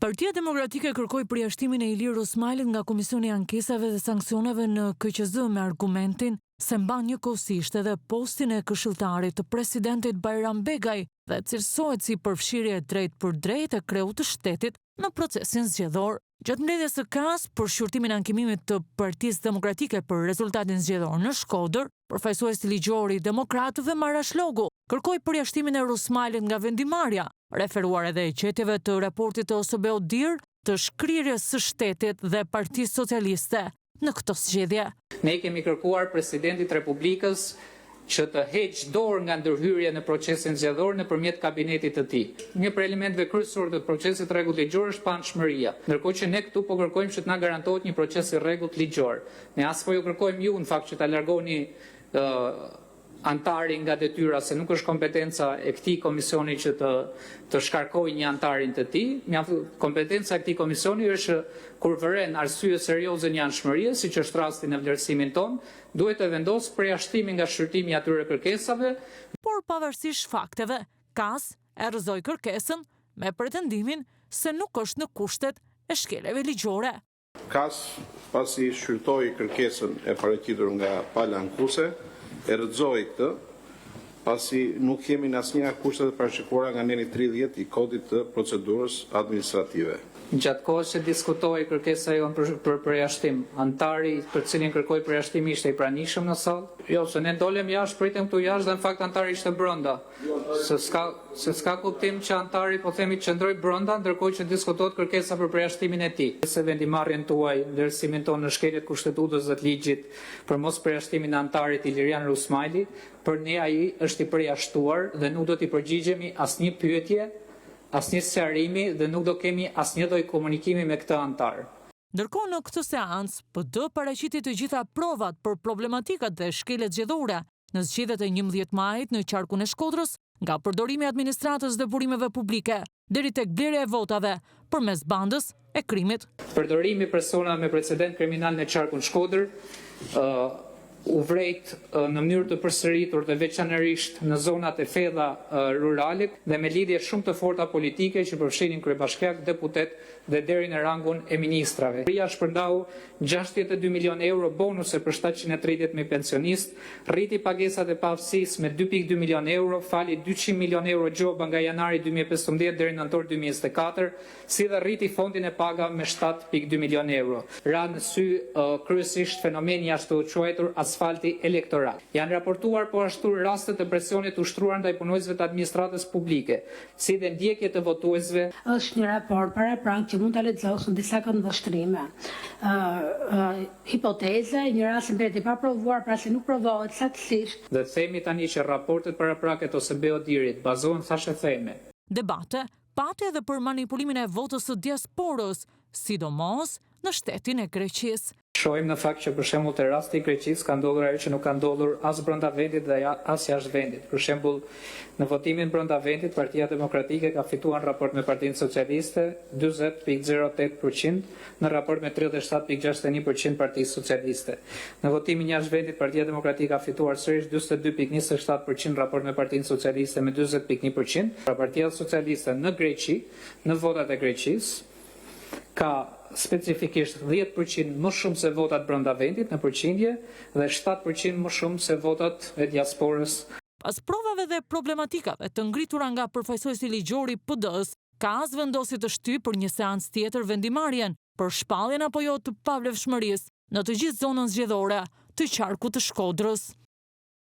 Partia Demokratike kërkoi përjashtimin e Ilir Osmailit nga Komisioni i Ankesave dhe Sanksioneve në KQZ me argumentin se mban njëkohësisht edhe postin e këshilltarit të presidentit Bajram Begaj dhe cilësohet si përfshirje drejt për drejt e kreut të shtetit në procesin zgjedhor. Gjatë mbledhjes së KAS për shqyrtimin e ankimimit të Partisë Demokratike për rezultatin zgjedhor në Shkodër, përfaqësuesi ligjor i Demokratëve Marash Logu kërkoi përjashtimin e Osmailit nga vendimarrja, referuar edhe e qetjeve të raportit të OSBE-ODIR të shkrirjes së shtetit dhe Partisë Socialiste në këtë zgjedhje. Ne kemi kërkuar presidentit Republikës që të heqë dorë nga ndërhyrje në procesin zgjedhor nëpërmjet kabinetit të tij. Një për elementeve kryesore të procesit rregull ligjor është panshmëria. Ndërkohë që ne këtu po kërkojmë që të na garantohet një proces i rregullt ligjor. Ne as po ju kërkojmë ju në fakt që ta largoni antari nga detyra, se nuk është kompetenca e këtij komisioni që të shkarkojë një antarin të tij. Kompetenca e këtij komisioni është kur vëren arsye serioze një anshmërie, siç është rasti në vlerësimin ton, duhet të vendosë përjashtimin nga shqyrtimi i atyre kërkesave. Por pavarësisht fakteve, KAS e rrëzoi kërkesën me pretendimin se nuk është në kushtet e shkeleve ligjore. KAS, pasi shqyrtoi kërkesën e paraqitur nga pala ankuese, e rrëzoi këtë, pasi nuk kemi në asnjë nga kushtet e parashikuara nga neni 30 i kodit të procedurës administrative. Gjatë kohës që diskutoi kërkesa jonë për përjashtim, antari për cilin kërkoi përjashtim ishte i pranishëm në sallë? Jo, se ne dolem jashtë, pritëm këtu jashtë dhe në fakt antari ishte brenda. Se s'ka kuptim që antari po themi qëndroi brenda, ndërkohë që diskutohet kërkesa për përjashtimin e tij. Se vendimarrjen tuaj, vlerësimin tonë në shkeljet kushtetutës dhe të ligjit për mos përjashtimin e antarit Ilirian Osmailit, për ne ai është i përjashtuar dhe nuk do t'i përgjigjemi asnjë pyetje, asnjë sqarimi dhe nuk do kemi asnjë lloj komunikimi me këtë antar. Ndërkohë në këtë seancë, PD paraqiti të gjitha provat për problematikat dhe shkeljet zgjedhore në zgjedhjet e 11 majit në qarkun e Shkodrës, nga përdorimi i administratës dhe burimeve publike deri tek blerja e votave përmes bandës e krimit. Përdorimi persona me precedent kriminal në qarkun Shkodër u vrejt në mënyrë të përsëritur dhe veçanërisht në zonat e fedha rurale dhe me lidhje shumë të forta politike që përfshinin kryebashkiak, deputet dhe deri në rangun e ministrave. Ria shpërndau 62 milion euro bonuse për 730.000 pensionistë, rriti pagesat e paaftësisë me 2.2 milion euro, fali 200 milion euro gjoba nga janari 2015 deri në nëntor 2024, si dhe rriti fondin e paga me 7.2 milion euro. Ra në sy kryesisht fenomeni ashtu quajtur asfalti elektoral. Janë raportuar po ashtu raste të presionit ushtruar ndaj punojësve të administratës publike, si dhe ndjekje të votuesve. Është një raport paraprak që mund ta lexosh në disa këndvështrime. Hipoteze, një rast i mbeti pa provuar, pra se nuk provohet saktësisht. Dhe themi tani që raportet parapraket ose OSBE-ODIR-it bazohen thashë theme. Debate pati edhe për manipulimin e votës së diasporës, sidomos në shtetin e Greqisë. Shohim në fakt që për shembull te rasti i Greqisë ka ndodhur ajo që nuk ka ndodhur as brenda vendit dhe as jashtë vendit. Për shembull, në votimin brenda vendit, Partia Demokratike ka fituar në raport me Partinë Socialiste 40.08%, në raport me 37.61% Partisë Socialiste. Në votimin jashtë vendit, Partia Demokratike ka fituar sërish 42.27% raport me Partinë Socialiste me 40.1%. Pra Partia Socialiste në Greqi, në votat e Greqisë, ka specifikisht 10% më shumë se votat brenda vendit në përqindje dhe 7% më shumë se votat e diasporës. Pas provave dhe problematikave të ngritura nga përfaqësuesi ligjor i PD-s, KAS vendosi të shtyjë për një seancë tjetër vendimarrjen për shpalljen apo jo të pavlefshmërisë në të gjithë zonën zgjedhore të qarkut të Shkodrës.